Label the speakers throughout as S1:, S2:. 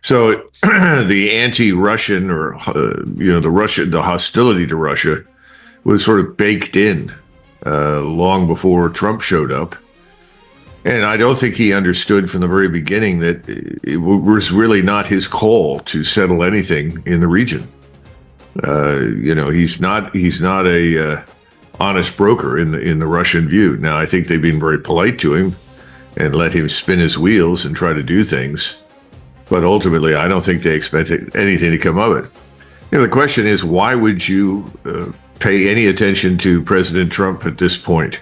S1: So the anti-Russian the hostility to Russia was sort of baked in long before Trump showed up. And I don't think he understood from the very beginning that it was really not his call to settle anything in the region. He's not a honest broker in the Russian view. Now, I think they've been very polite to him and let him spin his wheels and try to do things. But ultimately, I don't think they expected anything to come of it. The question is, why would you pay any attention to President Trump at this point?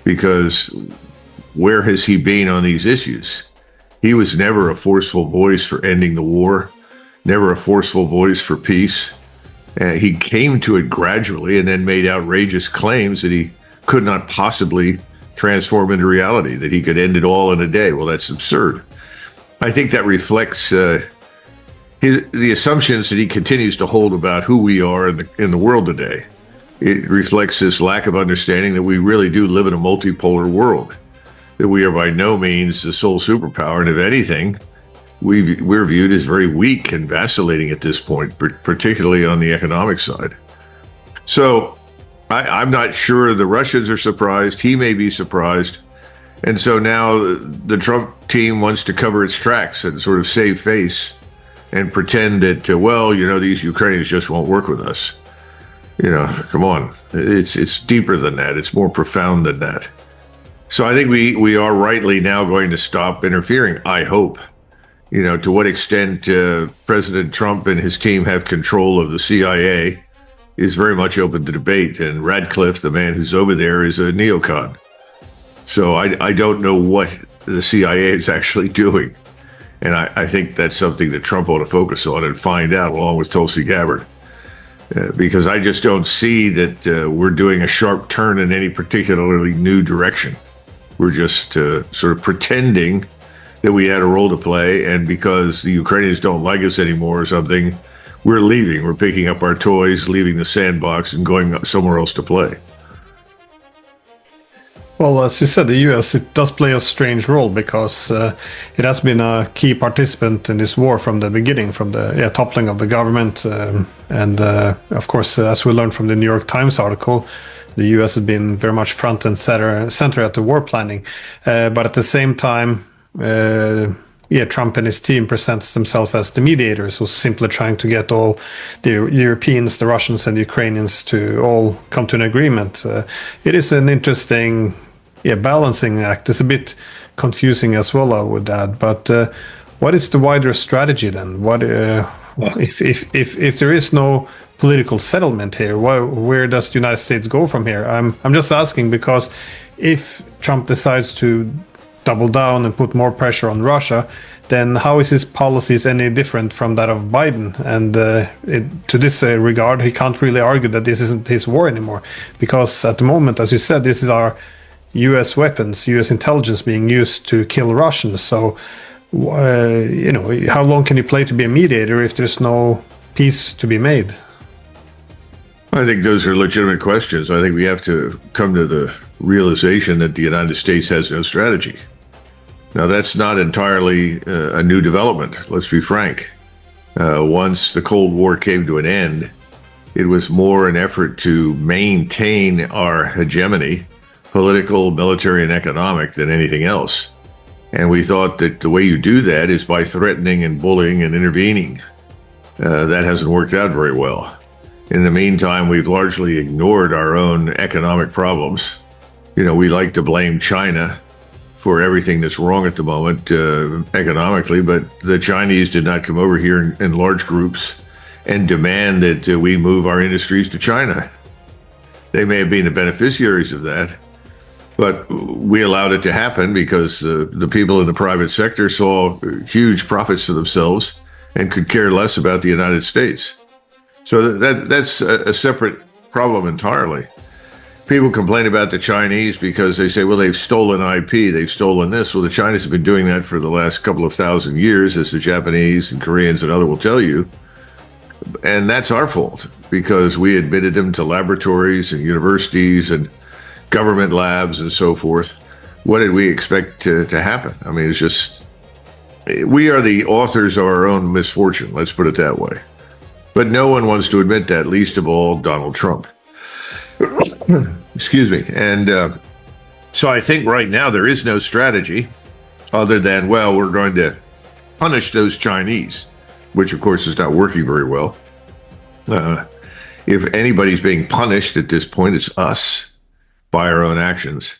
S1: Because where has he been on these issues? He was never a forceful voice for ending the war, never a forceful voice for peace. He came to it gradually and then made outrageous claims that he could not possibly transform into reality, that he could end it all in a day. Well, that's absurd. I think that reflects the assumptions that he continues to hold about who we are in the world today. It reflects this lack of understanding that we really do live in a multipolar world, that we are by no means the sole superpower, and if anything, we're viewed as very weak and vacillating at this point, particularly on the economic side. So I'm not sure the Russians are surprised. He may be surprised. And so now the Trump team wants to cover its tracks and sort of save face and pretend that, these Ukrainians just won't work with us. Come on. It's deeper than that. It's more profound than that. So I think we are rightly now going to stop interfering, I hope. To what extent President Trump and his team have control of the CIA is very much open to debate. And Radcliffe, the man who's over there, is a neocon. So I don't know what the CIA is actually doing. And I think that's something that Trump ought to focus on and find out, along with Tulsi Gabbard. Because I just don't see that we're doing a sharp turn in any particularly new direction. We're just sort of pretending that we had a role to play, and because the Ukrainians don't like us anymore or something, we're leaving. We're picking up our toys, leaving the sandbox, and going somewhere else to play.
S2: Well, as you said, the US, it does play a strange role because it has been a key participant in this war from the beginning, from the toppling of the government. And of course, as we learned from the New York Times article, the US has been very much front and center at the war planning. But at the same time, Trump and his team presents themselves as the mediators, who simply trying to get all the Europeans, the Russians and the Ukrainians to all come to an agreement. It is an interesting balancing act. It's a bit confusing as well, I would add. But what is the wider strategy then? What if there is no political settlement here, where does the United States go from here? I'm just asking because if Trump decides to double down and put more pressure on Russia, then how is his policies any different from that of Biden? And to this regard, he can't really argue that this isn't his war anymore, because at the moment, as you said, this is our U.S. weapons, U.S. intelligence being used to kill Russians. So, how long can you play to be a mediator if there's no peace to be made?
S1: I think those are legitimate questions. I think we have to come to the realization that the United States has no strategy. Now, that's not entirely a new development, let's be frank. Once the Cold War came to an end, it was more an effort to maintain our hegemony, political, military, and economic, than anything else. And we thought that the way you do that is by threatening and bullying and intervening. That hasn't worked out very well. In the meantime, we've largely ignored our own economic problems. We like to blame China for everything that's wrong at the moment economically, but the Chinese did not come over here in large groups and demand that we move our industries to China. They may have been the beneficiaries of that, but we allowed it to happen because the people in the private sector saw huge profits for themselves and could care less about the United States. So that's a separate problem entirely. People complain about the Chinese because they say, well, they've stolen IP, they've stolen this. Well, the Chinese have been doing that for the last couple of thousand years, as the Japanese and Koreans and others will tell you. And that's our fault because we admitted them to laboratories and universities and government labs and so forth. What did we expect to happen? I mean, it's just, We are the authors of our own misfortune, let's put it that way. But no one wants to admit that, least of all Donald Trump. Excuse me. And so I think right now there is no strategy other than, well, we're going to punish those Chinese, which of course is not working very well. If anybody's being punished at this point, it's us by our own actions.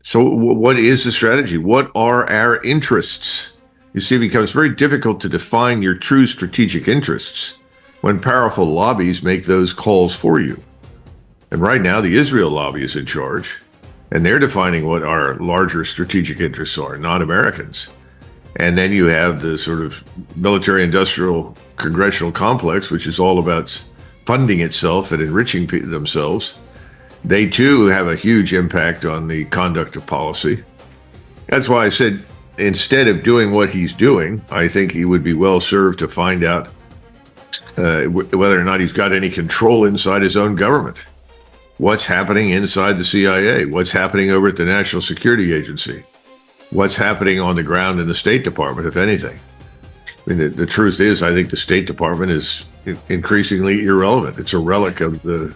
S1: So what is the strategy? What are our interests? You see, it becomes very difficult to define your true strategic interests when powerful lobbies make those calls for you. And right now, the Israel lobby is in charge, and they're defining what our larger strategic interests are, not Americans. And then you have the sort of military-industrial congressional complex, which is all about funding itself and enriching themselves. They, too, have a huge impact on the conduct of policy. That's why I said, instead of doing what he's doing, I think he would be well served to find out whether or not he's got any control inside his own government. What's happening inside the CIA? What's happening over at the National Security Agency? What's happening on the ground in the State Department, if anything? I mean, the truth is, I think the State Department is increasingly irrelevant. It's a relic of the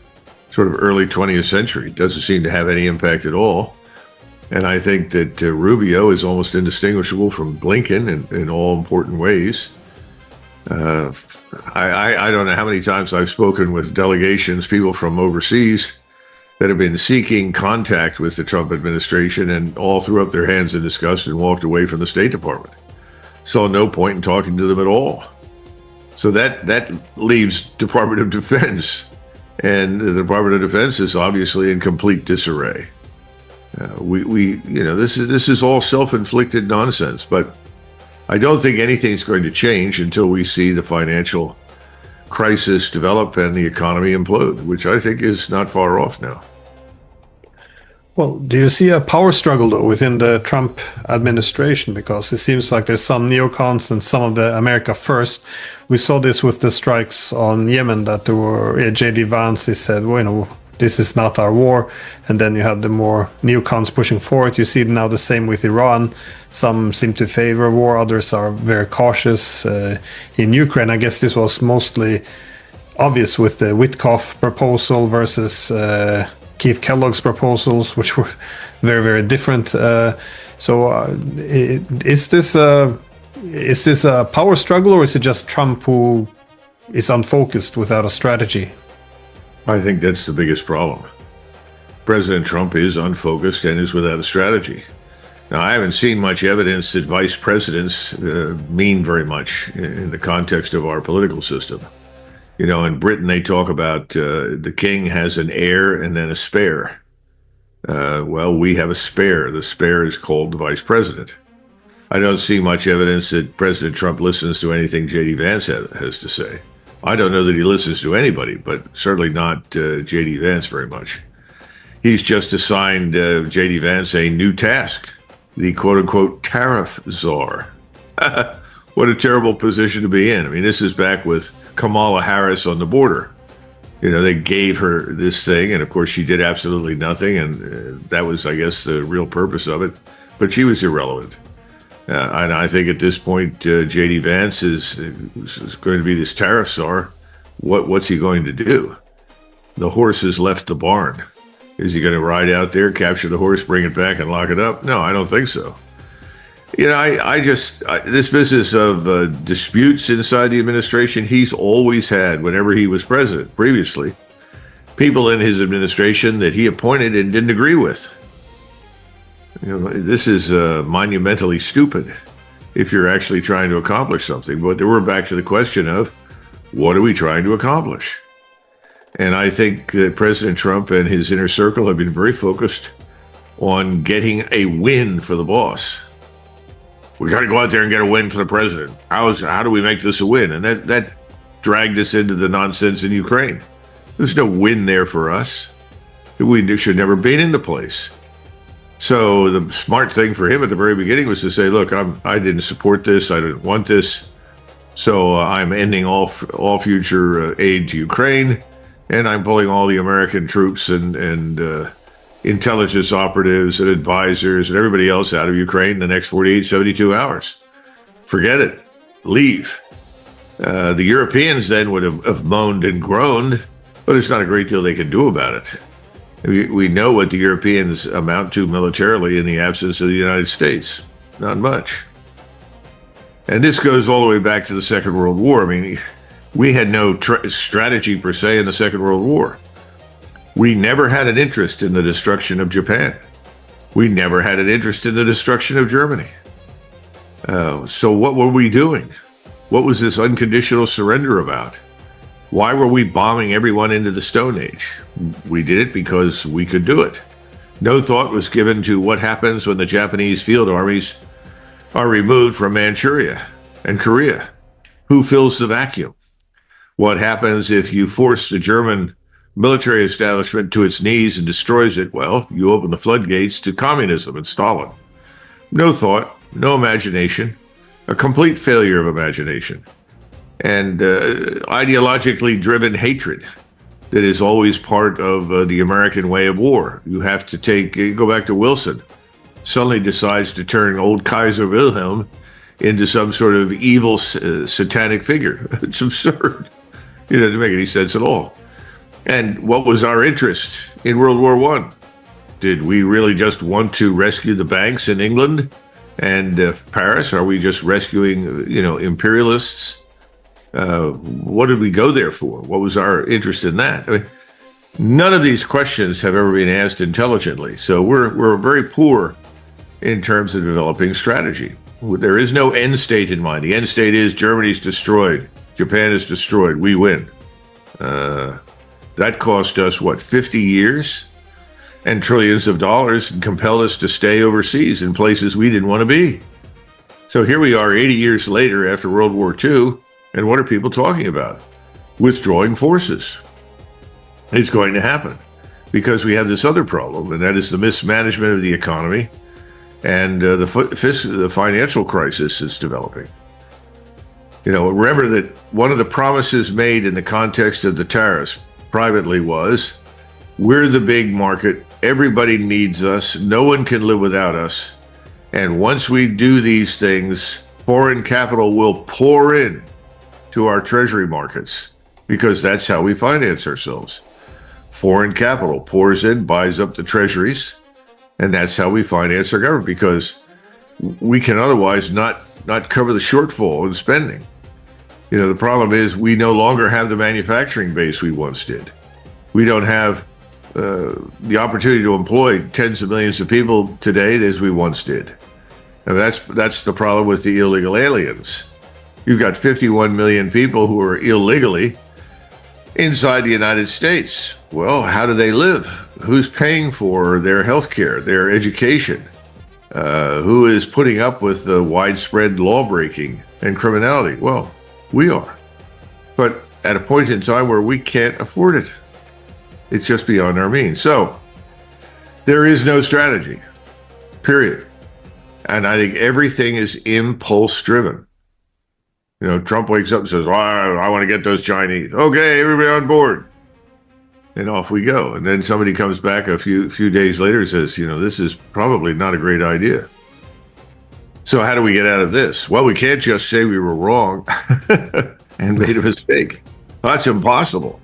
S1: sort of early 20th century. It doesn't seem to have any impact at all. And I think that Rubio is almost indistinguishable from Blinken in all important ways. I don't know how many times I've spoken with delegations, people from overseas, that have been seeking contact with the Trump administration and all threw up their hands in disgust and walked away from the State Department. Saw no point in talking to them at all. So that leaves Department of Defense. And the Department of Defense is obviously in complete disarray. This is all self-inflicted nonsense, but I don't think anything's going to change until we see the financial crisis develop and the economy implode, which I think is not far off now.
S2: Well, do you see a power struggle, though, within the Trump administration? Because it seems like there's some neocons and some of the America First. We saw this with the strikes on Yemen that there were J.D. Vance, he said, well, this is not our war. And then you had the more neocons pushing for it. You see now the same with Iran. Some seem to favor war, others are very cautious. In Ukraine, I guess this was mostly obvious with the Witkoff proposal versus Keith Kellogg's proposals, which were very, very different. Is this a power struggle, or is it just Trump who is unfocused without a strategy?
S1: I think that's the biggest problem. President Trump is unfocused and is without a strategy. Now, I haven't seen much evidence that vice presidents mean very much in the context of our political system. You know, in Britain, they talk about the king has an heir and then a spare. Well, we have a spare. The spare is called the vice president. I don't see much evidence that President Trump listens to anything J.D. Vance has to say. I don't know that he listens to anybody, but certainly not J.D. Vance very much. He's just assigned J.D. Vance a new task, the quote-unquote tariff czar. What a terrible position to be in. I mean, this is back with Kamala Harris on the border. You know, they gave her this thing, and of course she did absolutely nothing, and that was, I guess, the real purpose of it. But she was irrelevant. And I think at this point, J.D. Vance is going to be this tariff czar. What's he going to do? The horse has left the barn. Is he going to ride out there, capture the horse, bring it back, and lock it up? No, I don't think so. You know, this business of disputes inside the administration, he's always had, whenever he was president previously, people in his administration that he appointed and didn't agree with. You know, this is monumentally stupid if you're actually trying to accomplish something. But we're back to the question of, what are we trying to accomplish? And I think that President Trump and his inner circle have been very focused on getting a win for the boss. We got to go out there and get a win for the president. How do we make this a win? And that dragged us into the nonsense in Ukraine. There's no win there for us. We should never been in the place. So the smart thing for him at the very beginning was to say, look, I didn't support this. I didn't want this. So I'm ending all future aid to Ukraine. And I'm pulling all the American troops and intelligence operatives and advisors and everybody else out of Ukraine in the next 48, 72 hours. Forget it. Leave. The Europeans then would have moaned and groaned, but there's not a great deal they can do about it. We know what the Europeans amount to militarily in the absence of the United States. Not much. And this goes all the way back to the Second World War. I mean, we had no strategy per se in the Second World War. We never had an interest in the destruction of Japan. We never had an interest in the destruction of Germany. So what were we doing? What was this unconditional surrender about? Why were we bombing everyone into the Stone Age? We did it because we could do it. No thought was given to what happens when the Japanese field armies are removed from Manchuria and Korea. Who fills the vacuum? What happens if you force the German military establishment to its knees and destroys it? Well, you open the floodgates to communism and Stalin. No thought, no imagination, a complete failure of imagination, and ideologically driven hatred that is always part of the American way of war. You have to go back to Wilson, suddenly decides to turn old Kaiser Wilhelm into some sort of evil satanic figure. It's absurd. It doesn't make any sense at all. And what was our interest in World War I? Did we really just want to rescue the banks in England and Paris? Are we just rescuing, imperialists? What did we go there for? What was our interest in that? I mean, none of these questions have ever been asked intelligently. So we're very poor in terms of developing strategy. There is no end state in mind. The end state is Germany's destroyed, Japan is destroyed, we win. That cost us, 50 years and trillions of dollars, and compelled us to stay overseas in places we didn't want to be. So here we are 80 years later after World War II, and what are people talking about? Withdrawing forces. It's going to happen because we have this other problem, and that is the mismanagement of the economy, and the financial crisis is developing. Remember that one of the promises made in the context of the tariffs privately was, we're the big market, everybody needs us, no one can live without us, and once we do these things, foreign capital will pour in to our treasury markets, because that's how we finance ourselves. Foreign capital pours in, buys up the treasuries, and that's how we finance our government, because we can otherwise not cover the shortfall in spending. The problem is we no longer have the manufacturing base we once did. We don't have the opportunity to employ tens of millions of people today as we once did. And that's the problem with the illegal aliens. You've got 51 million people who are illegally inside the United States. Well, how do they live? Who's paying for their health care, their education? Who is putting up with the widespread law-breaking and criminality? Well, we are. But at a point in time where we can't afford it. It's just beyond our means. So there is no strategy, period. And I think everything is impulse-driven. Trump wakes up and says, I want to get those Chinese. Okay, everybody on board. And off we go. And then somebody comes back a few days later and says, this is probably not a great idea. So how do we get out of this? Well, we can't just say we were wrong and made a mistake. That's impossible.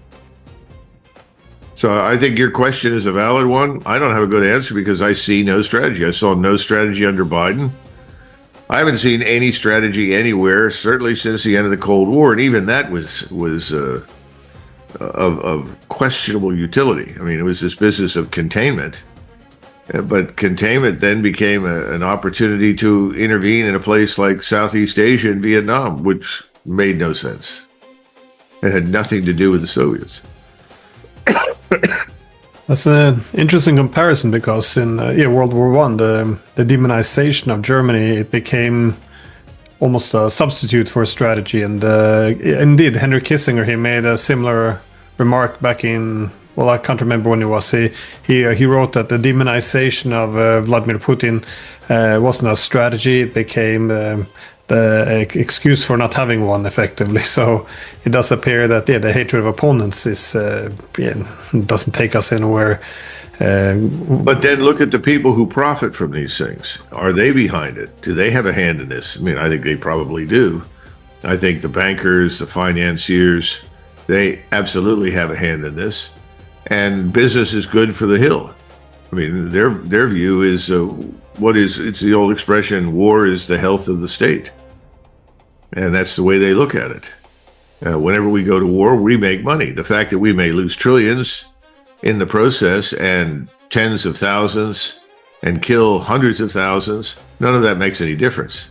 S1: So I think your question is a valid one. I don't have a good answer because I see no strategy. I saw no strategy under Biden. I haven't seen any strategy anywhere, certainly since the end of the Cold War, and even that was of questionable utility. I mean, it was this business of containment, but containment then became an opportunity to intervene in a place like Southeast Asia and Vietnam, which made no sense. It had nothing to do with the Soviets.
S2: That's an interesting comparison because in World War I, the demonization of Germany, it became almost a substitute for a strategy. And indeed, Henry Kissinger, he made a similar remark back in, well, I can't remember when it was. He wrote that the demonization of Vladimir Putin wasn't a strategy. It became the excuse for not having one, effectively. So it does appear that the hatred of opponents is doesn't take us anywhere
S1: But then look at the people who profit from these things. Are they behind it? Do they have a hand in this? I mean, I think they probably do. I think the bankers, the financiers, they absolutely have a hand in this. And business is good for the hill. I mean, their view is it's the old expression, war is the health of the state. And that's the way they look at it. Whenever we go to war, we make money. The fact that we may lose trillions in the process and tens of thousands and kill hundreds of thousands, none of that makes any difference.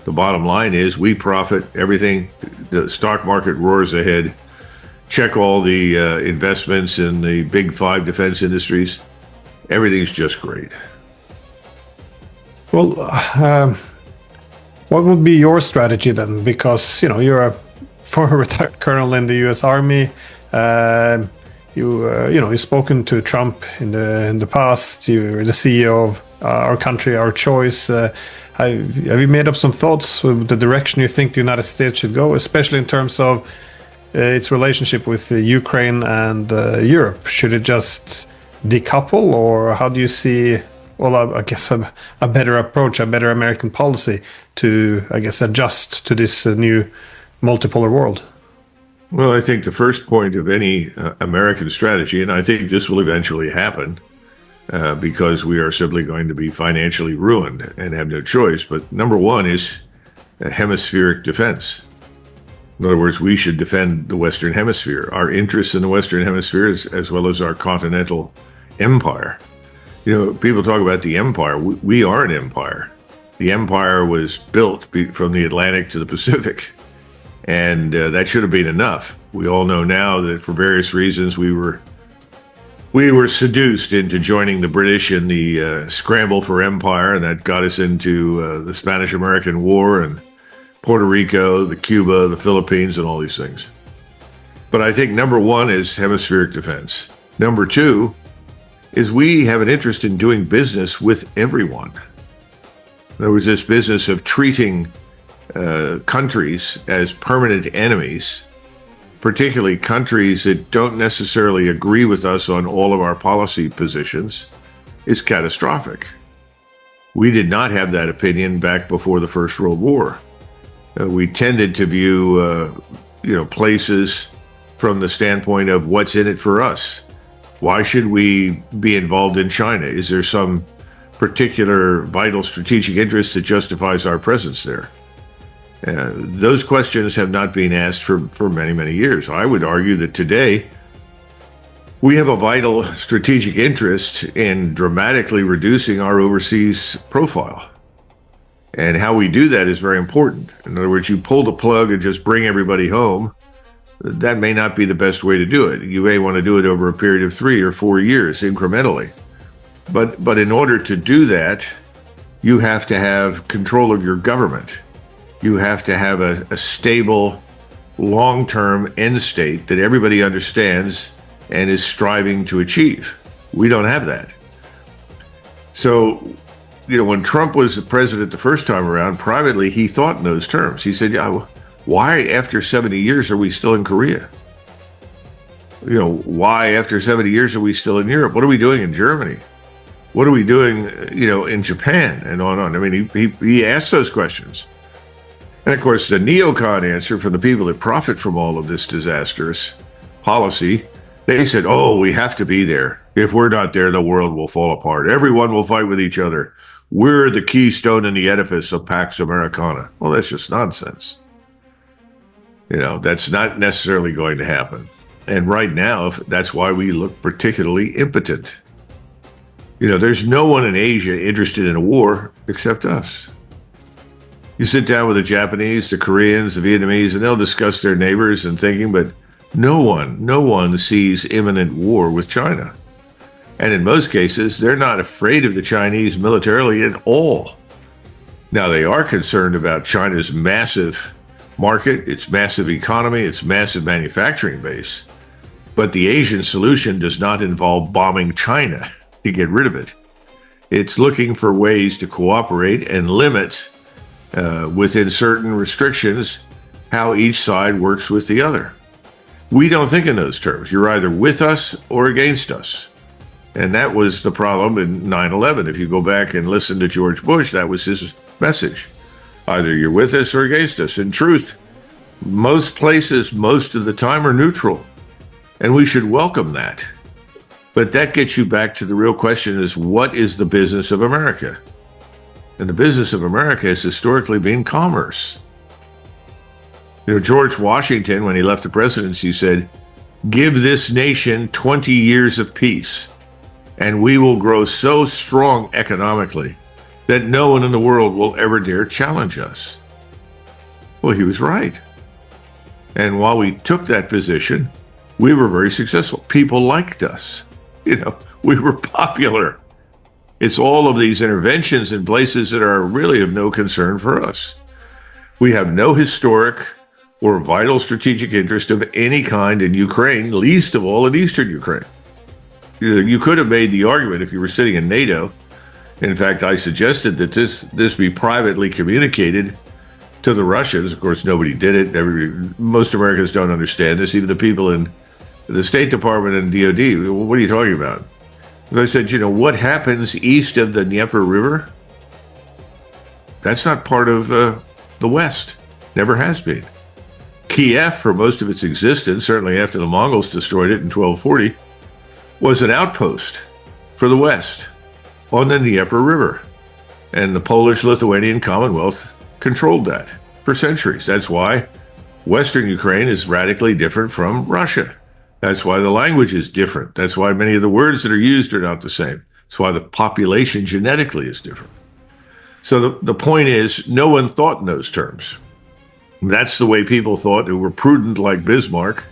S1: The bottom line is we profit everything. The stock market roars ahead. Check all the investments in the big five defense industries. Everything's just great.
S2: Well, what would be your strategy then? Because, you're a former retired colonel in the U.S. Army. You've spoken to Trump in the past. You're the CEO of Our Country, Our Choice. Have you made up some thoughts with the direction you think the United States should go, especially in terms of its relationship with Ukraine and Europe? Should it just decouple, or how do you see, well, I guess a better approach, a better American policy to, I guess, adjust to this new multipolar world?
S1: Well, I think the first point of any American strategy, and I think this will eventually happen because we are simply going to be financially ruined and have no choice, but number one is hemispheric defense. In other words, we should defend the Western Hemisphere, our interests in the Western Hemisphere, as well as our continental empire. People talk about the empire. We are an empire. The empire was built from the Atlantic to the Pacific, and that should have been enough. We all know now that for various reasons we were seduced into joining the British in the scramble for empire, and that got us into the Spanish-American War and Puerto Rico, the Cuba, the Philippines, and all these things. But I think number one is hemispheric defense. Number two is we have an interest in doing business with everyone. There was this business of treating countries as permanent enemies, particularly countries that don't necessarily agree with us on all of our policy positions, is catastrophic. We did not have that opinion back before the First World War. We tended to view, places from the standpoint of what's in it for us. Why should we be involved in China? Is there some particular vital strategic interest that justifies our presence there? Those questions have not been asked for many, many years. I would argue that today we have a vital strategic interest in dramatically reducing our overseas profile. And how we do that is very important. In other words, you pull the plug and just bring everybody home. That may not be the best way to do it. You may want to do it over a period of 3 or 4 years incrementally. But in order to do that, you have to have control of your government. You have to have a stable, long-term end state that everybody understands and is striving to achieve. We don't have that. So, when Trump was the president the first time around, privately, he thought in those terms. He said, why after 70 years are we still in Korea? Why after 70 years are we still in Europe? What are we doing in Germany? What are we doing, in Japan and on and on? I mean, he asked those questions. And of course, the neocon answer for the people that profit from all of this disastrous policy, they said, we have to be there. If we're not there, the world will fall apart. Everyone will fight with each other. We're the keystone in the edifice of Pax Americana. Well, that's just nonsense. That's not necessarily going to happen. And right now, that's why we look particularly impotent. There's no one in Asia interested in a war except us. You sit down with the Japanese, the Koreans, the Vietnamese, and they'll discuss their neighbors and thinking, but no one sees imminent war with China. And in most cases, they're not afraid of the Chinese militarily at all. Now, they are concerned about China's massive market, its massive economy, its massive manufacturing base. But the Asian solution does not involve bombing China to get rid of it. It's looking for ways to cooperate and limit, within certain restrictions, how each side works with the other. We don't think in those terms. You're either with us or against us. And that was the problem in 9/11. If you go back and listen to George Bush, that was his message. Either you're with us or against us. In truth, most places, most of the time, are neutral. And we should welcome that. But that gets you back to the real question is, what is the business of America? And the business of America has historically been commerce. You know, George Washington, when he left the presidency, said, give this nation 20 years of peace, and we will grow so strong economically that no one in the world will ever dare challenge us. Well, he was right. And while we took that position, we were very successful. People liked us. You know, we were popular. It's all of these interventions in places that are really of no concern for us. We have no historic or vital strategic interest of any kind in Ukraine, least of all in eastern Ukraine. You could have made the argument if you were sitting in NATO. In fact, I suggested that this be privately communicated to the Russians. Of course, nobody did it. Most Americans don't understand this. Even the people in the State Department and DOD, what are you talking about? I said, you know, what happens east of the Dnieper River? That's not part of the West. Never has been. Kiev, for most of its existence, certainly after the Mongols destroyed it in 1240, was an outpost for the West on the Dnieper River. And the Polish-Lithuanian Commonwealth controlled that for centuries. That's why Western Ukraine is radically different from Russia. That's why the language is different. That's why many of the words that are used are not the same. That's why the population genetically is different. So the point is, no one thought in those terms. That's the way people thought who were prudent like Bismarck.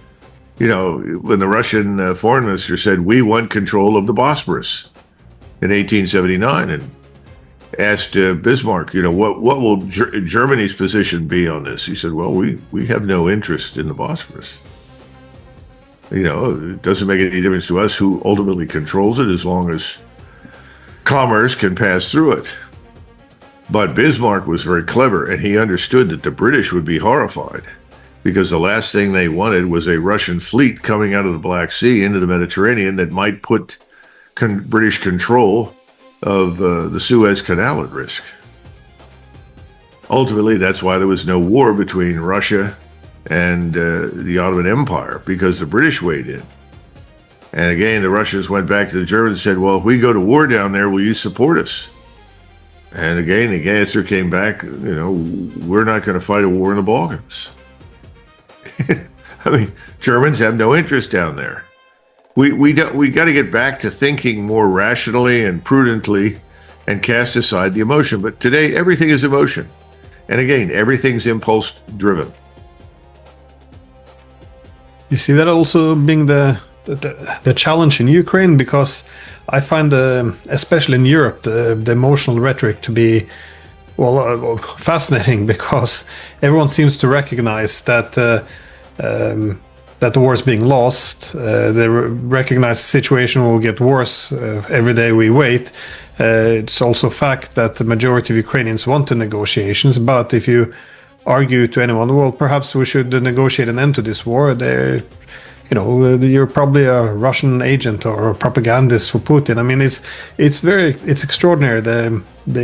S1: You know, when the Russian foreign minister said, we want control of the Bosporus in 1879, and asked Bismarck, you know, what will Germany's position be on this? He said, well, we have no interest in the Bosporus. You know, it doesn't make any difference to us who ultimately controls it as long as commerce can pass through it. But Bismarck was very clever, and he understood that the British would be horrified because the last thing they wanted was a Russian fleet coming out of the Black Sea into the Mediterranean that might put British control of the Suez Canal at risk. Ultimately, that's why there was no war between Russia and the Ottoman Empire, because the British weighed in. And again, the Russians went back to the Germans and said, well, if we go to war down there, will you support us? And again, the answer came back, you know, we're not going to fight a war in the Balkans. I mean, Germans have no interest down there. We got to get back to thinking more rationally and prudently and cast aside the emotion. But today, everything is emotion. And again, everything's impulse driven.
S2: You see that also being the challenge in Ukraine, because I find, especially in Europe, the emotional rhetoric to be, well, fascinating, because everyone seems to recognize that that the war is being lost. They recognize the situation will get worse every day we wait. It's also a fact that the majority of Ukrainians want the negotiations, but if you argue to anyone, well, perhaps we should negotiate an end to this war, you know, you're probably a Russian agent or a propagandist for Putin. I mean, it's extraordinary, the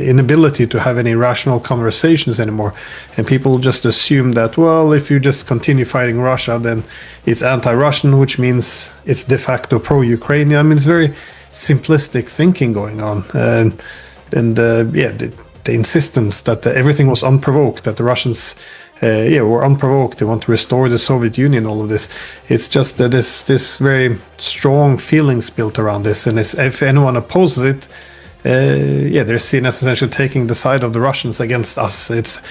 S2: inability to have any rational conversations anymore. And people just assume that, well, if you just continue fighting Russia, then it's anti-Russian, which means it's de facto pro-Ukrainian. I mean, it's very simplistic thinking going on. The insistence that everything was unprovoked, that the Russians were unprovoked, they want to restore the Soviet Union, all of this. It's just that this very strong feelings built around this, and if anyone opposes it, they're seen as essentially taking the side of the Russians against us. It's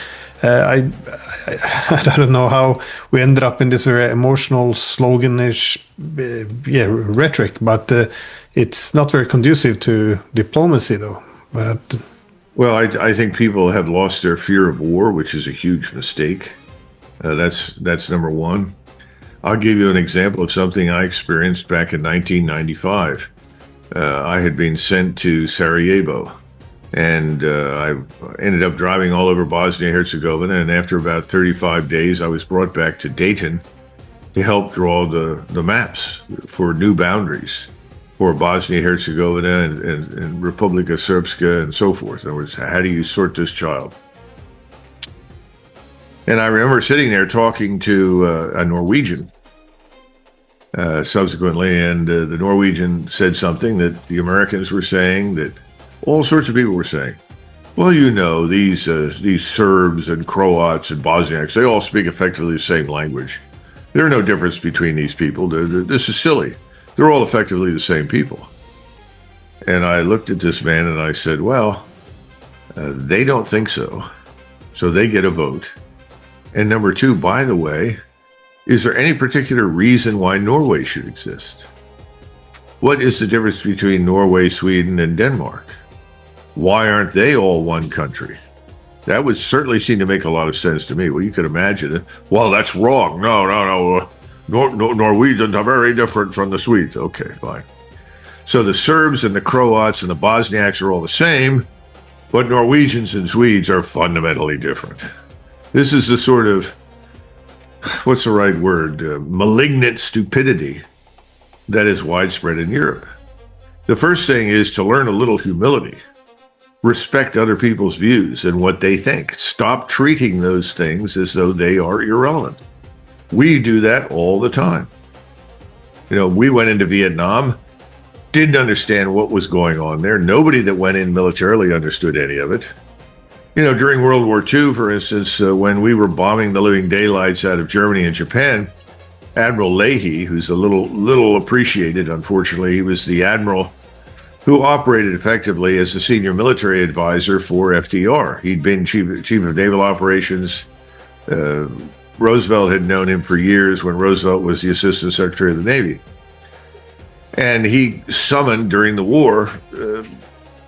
S2: I don't know how we ended up in this very emotional, sloganish rhetoric, but it's not very conducive to diplomacy, though. But
S1: well, I think people have lost their fear of war, which is a huge mistake. That's number one. I'll give you an example of something I experienced back in 1995. I had been sent to Sarajevo, and I ended up driving all over Bosnia-Herzegovina, and after about 35 days, I was brought back to Dayton to help draw the maps for new boundaries. for Bosnia-Herzegovina and Republika Srpska and so forth. In other words, how do you sort this child? And I remember sitting there talking to a Norwegian subsequently, and the Norwegian said something that the Americans were saying, that all sorts of people were saying. Well, you know, these Serbs and Croats and Bosniaks, they all speak effectively the same language. There's no difference between these people. This is silly. They're all effectively the same people. And I looked at this man and I said, well, they don't think so. So they get a vote. And number two, by the way, is there any particular reason why Norway should exist? What is the difference between Norway, Sweden, and Denmark? Why aren't they all one country? That would certainly seem to make a lot of sense to me. Well, you could imagine it. Well, that's wrong. No. Norwegians are very different from the Swedes. Okay, fine. So the Serbs and the Croats and the Bosniaks are all the same, but Norwegians and Swedes are fundamentally different. This is the sort of, what's the right word, malignant stupidity that is widespread in Europe. The first thing is to learn a little humility. Respect other people's views and what they think. Stop treating those things as though they are irrelevant. We do that all the time. You know, we went into Vietnam, didn't understand what was going on there. Nobody that went in militarily understood any of it. You know, during World War II, for instance, when we were bombing the living daylights out of Germany and Japan, Admiral Leahy, who's a little appreciated, unfortunately, he was the admiral who operated effectively as the senior military advisor for FDR. He'd been chief of naval operations. Roosevelt had known him for years when Roosevelt was the assistant secretary of the Navy. And he summoned during the war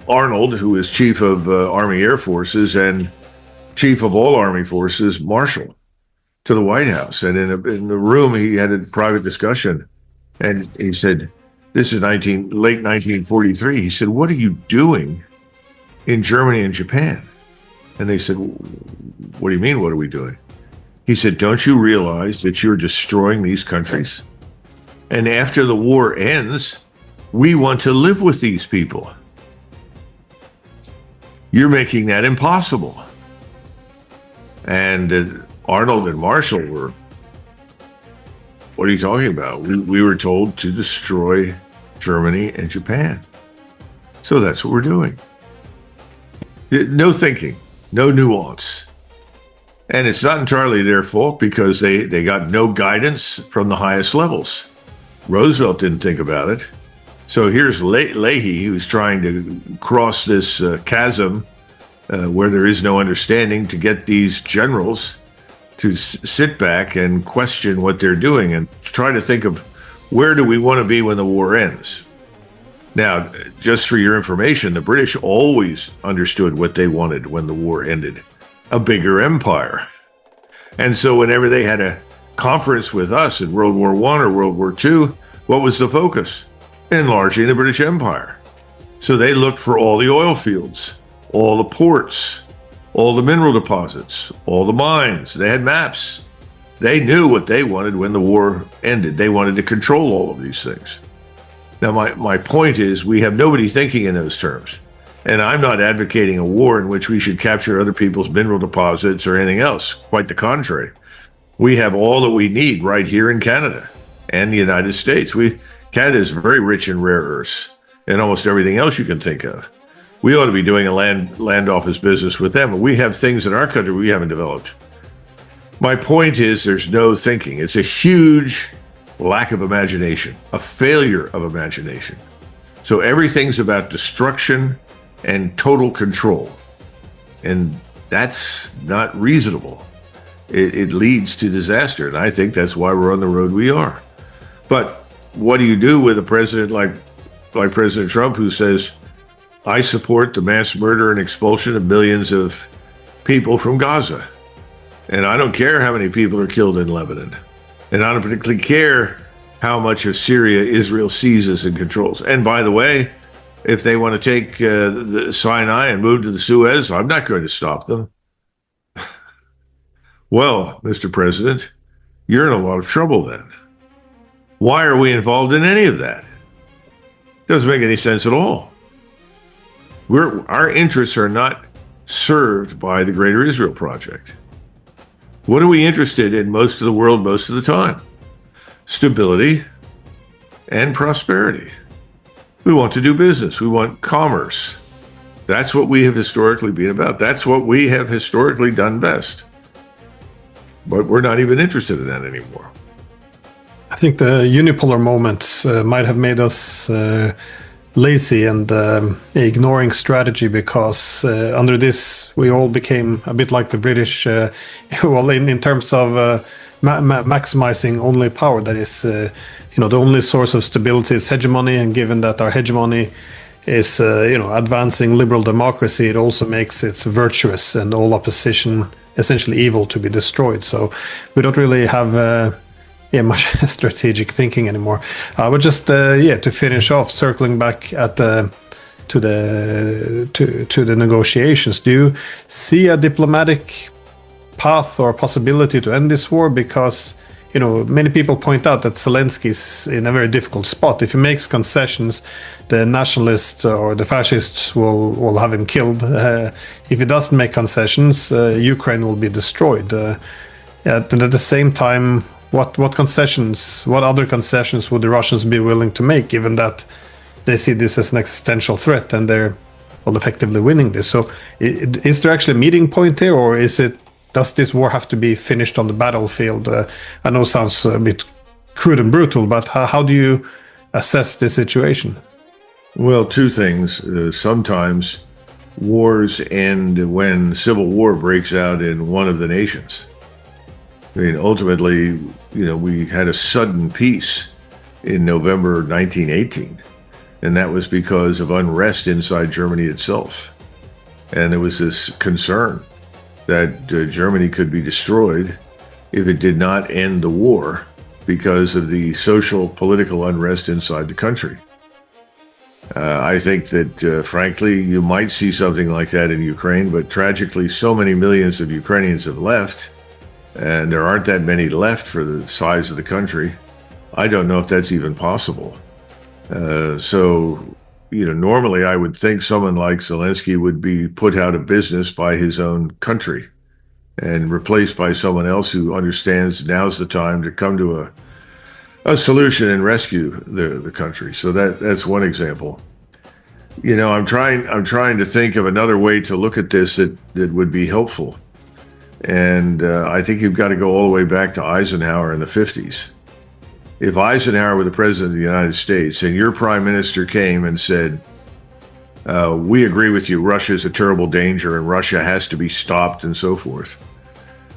S1: Arnold, who was chief of Army Air Forces and chief of all Army forces, Marshall, to the White House. And in the room, he had a private discussion. And he said, this is late 1943. He said, what are you doing in Germany and Japan? And they said, what do you mean, what are we doing? He said, don't you realize that you're destroying these countries? And after the war ends, we want to live with these people. You're making that impossible. And Arnold and Marshall were, what are you talking about? We were told to destroy Germany and Japan. So that's what we're doing. No thinking, no nuance. And it's not entirely their fault because they got no guidance from the highest levels. Roosevelt didn't think about it. So here's Leahy, who's trying to cross this chasm where there is no understanding, to get these generals to sit back and question what they're doing and try to think of, where do we want to be when the war ends? Now, just for your information, the British always understood what they wanted when the war ended: a bigger empire. And so whenever they had a conference with us in World War I or World War II, what was the focus? Enlarging the British Empire. So they looked for all the oil fields, all the ports, all the mineral deposits, all the mines. They had maps. They knew what they wanted when the war ended. They wanted to control all of these things. Now, my point is, we have nobody thinking in those terms. And I'm not advocating a war in which we should capture other people's mineral deposits or anything else. Quite the contrary. We have all that we need right here in Canada and the United States. Canada is very rich in rare earths and almost everything else you can think of. We ought to be doing a land office business with them. We have things in our country we haven't developed. My point is, there's no thinking. It's a huge lack of imagination, a failure of imagination. So everything's about destruction and total control. And that's not reasonable. It leads to disaster. And I think that's why we're on the road we are. But what do you do with a president like President Trump, who says, I support the mass murder and expulsion of millions of people from Gaza? And I don't care how many people are killed in Lebanon. And I don't particularly care how much of Syria Israel seizes and controls. And by the way, if they want to take the Sinai and move to the Suez, I'm not going to stop them. Well, Mr. President, you're in a lot of trouble then. Why are we involved in any of that? Doesn't make any sense at all. Our interests are not served by the Greater Israel Project. What are we interested in most of the world most of the time? Stability and prosperity. We want to do business. We want commerce. That's what we have historically been about. That's what we have historically done best. But we're not even interested in that anymore.
S2: I think the unipolar moments might have made us lazy and ignoring strategy, because under this we all became a bit like the British, well, in terms of maximizing only power. That is, the only source of stability is hegemony, and given that our hegemony is, advancing liberal democracy, it also makes it virtuous and all opposition essentially evil to be destroyed. So we don't really have much strategic thinking anymore. But just to finish off, circling back at to the negotiations, do you see a diplomatic path or possibility to end this war? Because many people point out that Zelensky is in a very difficult spot. If he makes concessions, the nationalists or the fascists will have him killed. If he doesn't make concessions, Ukraine will be destroyed. At the same time, what other concessions would the Russians be willing to make, given that they see this as an existential threat and they're effectively winning this? So is there actually a meeting point here, or does this war have to be finished on the battlefield? I know it sounds a bit crude and brutal, but how do you assess this situation?
S1: Well, two things. Sometimes wars end when civil war breaks out in one of the nations. I mean, ultimately, we had a sudden peace in November 1918, and that was because of unrest inside Germany itself. And there was this concern that Germany could be destroyed if it did not end the war because of the social, political unrest inside the country. I think that, frankly, you might see something like that in Ukraine, but tragically, so many millions of Ukrainians have left, and there aren't that many left for the size of the country. I don't know if that's even possible. Normally I would think someone like Zelensky would be put out of business by his own country and replaced by someone else who understands now's the time to come to a solution and rescue the country. So that's one example. I'm trying to think of another way to look at this that would be helpful. And I think you've got to go all the way back to Eisenhower in the 50s. If Eisenhower were the president of the United States and your prime minister came and said, we agree with you, Russia is a terrible danger and Russia has to be stopped and so forth,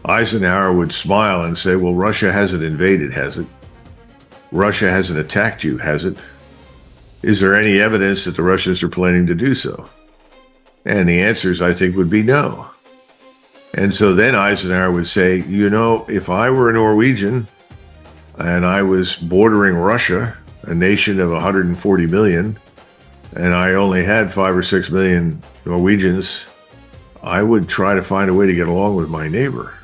S1: Eisenhower would smile and say, well, Russia hasn't invaded, has it? Russia hasn't attacked you, has it? Is there any evidence that the Russians are planning to do so? And the answers, I think, would be no. And so then Eisenhower would say, if I were a Norwegian and I was bordering Russia, a nation of 140 million, and I only had 5 or 6 million Norwegians, I would try to find a way to get along with my neighbor.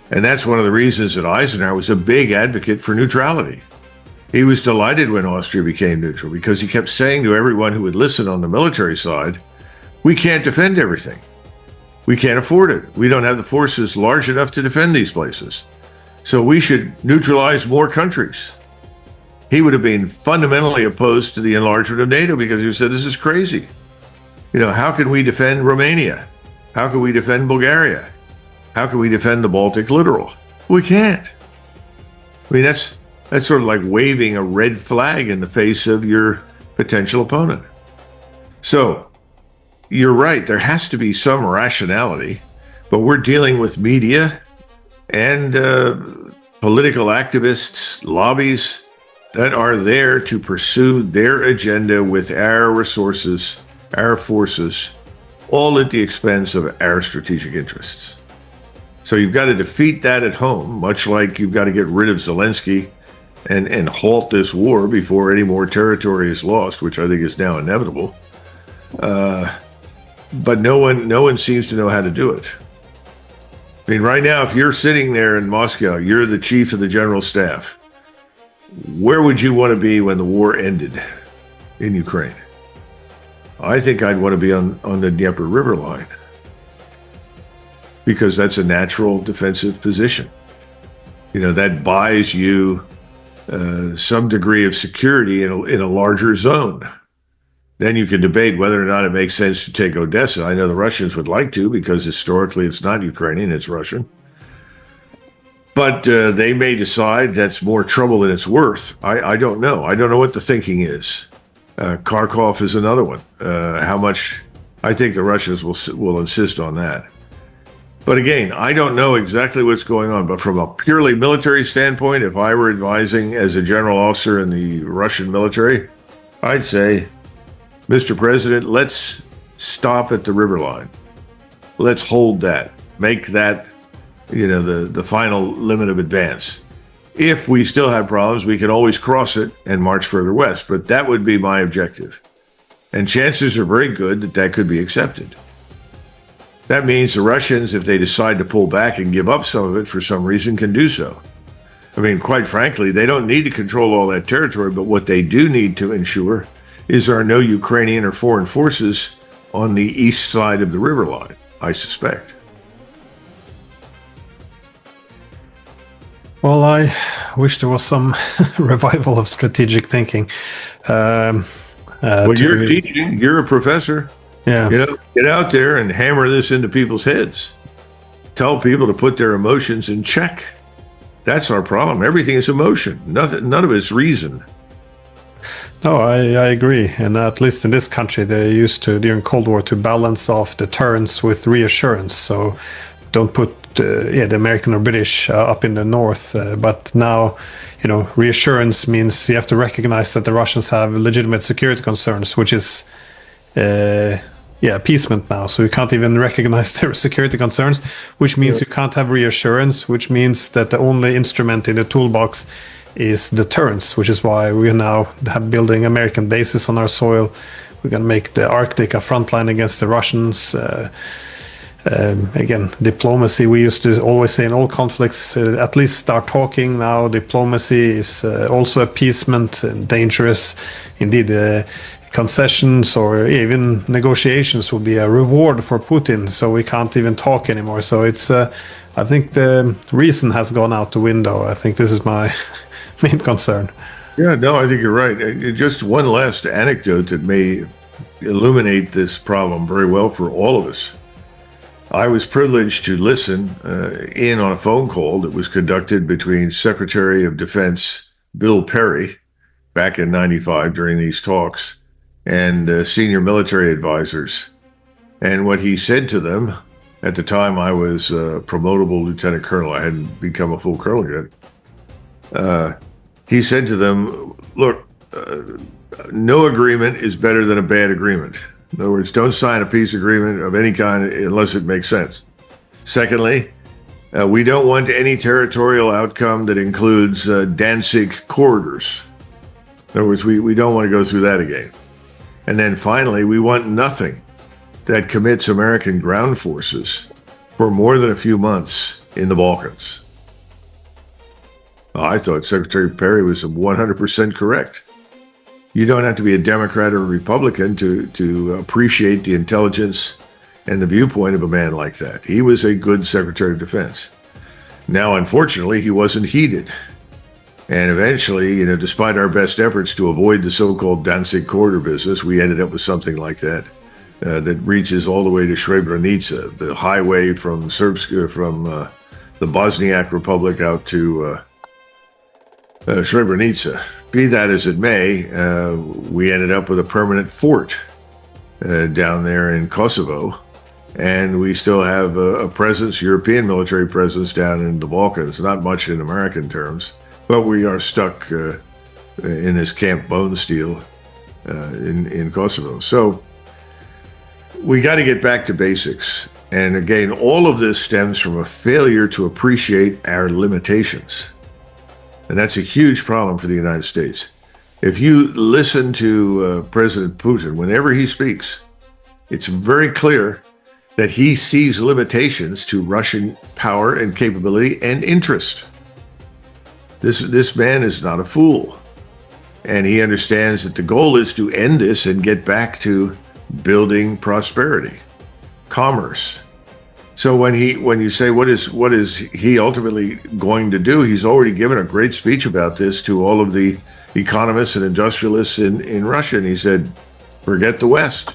S1: And that's one of the reasons that Eisenhower was a big advocate for neutrality. He was delighted when Austria became neutral because he kept saying to everyone who would listen on the military side, we can't defend everything. We can't afford it. We don't have the forces large enough to defend these places. So we should neutralize more countries. He would have been fundamentally opposed to the enlargement of NATO because he said, this is crazy. How can we defend Romania? How can we defend Bulgaria? How can we defend the Baltic littoral? We can't. I mean, that's sort of like waving a red flag in the face of your potential opponent. So you're right, there has to be some rationality, but we're dealing with media and political activists, lobbies that are there to pursue their agenda with our resources, our forces, all at the expense of our strategic interests. So you've got to defeat that at home, much like you've got to get rid of Zelensky and halt this war before any more territory is lost, which I think is now inevitable. But no one seems to know how to do it. I mean, right now, if you're sitting there in Moscow, you're the chief of the general staff. Where would you want to be when the war ended? in Ukraine. I think I'd want to be on the Dnieper River line because that's a natural defensive position. That buys you some degree of security in a larger zone. Then you can debate whether or not it makes sense to take Odessa. I know the Russians would like to because historically it's not Ukrainian, it's Russian. But they may decide that's more trouble than it's worth. I don't know. I don't know what the thinking is. Kharkov is another one. How much? I think the Russians will insist on that. But again, I don't know exactly what's going on. But from a purely military standpoint, if I were advising as a general officer in the Russian military, I'd say, Mr. President, let's stop at the river line. Let's hold that. Make that, the final limit of advance. If we still have problems, we can always cross it and march further west. But that would be my objective. And chances are very good that that could be accepted. That means the Russians, if they decide to pull back and give up some of it for some reason, can do so. I mean, quite frankly, they don't need to control all that territory, but what they do need to ensure is there are no Ukrainian or foreign forces on the east side of the river line, I suspect.
S2: Well, I wish there was some revival of strategic thinking.
S1: You're teaching, you're a professor.
S2: Yeah.
S1: Get out there and hammer this into people's heads. Tell people to put their emotions in check. That's our problem. Everything is emotion. None of it's reason.
S2: No, I agree. And at least in this country, they used to, during Cold War, to balance off deterrence with reassurance. So don't put the American or British up in the north. But now, reassurance means you have to recognize that the Russians have legitimate security concerns, which is appeasement now. So you can't even recognize their security concerns, which means you can't have reassurance, which means that the only instrument in the toolbox is deterrence, which is why we now have building American bases on our soil. We're going to make the Arctic a front line against the Russians. Again, diplomacy, we used to always say in all conflicts, at least start talking. Now diplomacy is also appeasement and dangerous. Indeed, concessions or even negotiations will be a reward for Putin, so we can't even talk anymore. So it's, I think the reason has gone out the window. I think this is my main concern.
S1: Yeah, no, I think you're right. Just one last anecdote that may illuminate this problem very well for all of us. I was privileged to listen in on a phone call that was conducted between Secretary of Defense Bill Perry back in '95 during these talks and senior military advisors. And what he said to them, at the time I was a promotable lieutenant colonel, I hadn't become a full colonel yet. He said to them, look, no agreement is better than a bad agreement. In other words, don't sign a peace agreement of any kind unless it makes sense. Secondly, we don't want any territorial outcome that includes Danzig corridors. In other words, we don't want to go through that again. And then finally, we want nothing that commits American ground forces for more than a few months in the Balkans. I thought Secretary Perry was 100% correct. You don't have to be a Democrat or a Republican to appreciate the intelligence and the viewpoint of a man like that. He was a good Secretary of Defense. Now, unfortunately, he wasn't heeded. And eventually, despite our best efforts to avoid the so-called Danzig corridor business, we ended up with something like that that reaches all the way to Srebrenica, the highway from the Bosniak Republic out to Srebrenica. Be that as it may, we ended up with a permanent fort down there in Kosovo, and we still have a presence, European military presence down in the Balkans, not much in American terms. But we are stuck in this Camp Bone Steel in Kosovo. So we got to get back to basics. And again, all of this stems from a failure to appreciate our limitations. And that's a huge problem for the United States. If you listen to President Putin, whenever he speaks, it's very clear that he sees limitations to Russian power and capability and interest. This man is not a fool. And he understands that the goal is to end this and get back to building prosperity, commerce. So when you say what is he ultimately going to do, he's already given a great speech about this to all of the economists and industrialists in Russia. And he said, forget the West.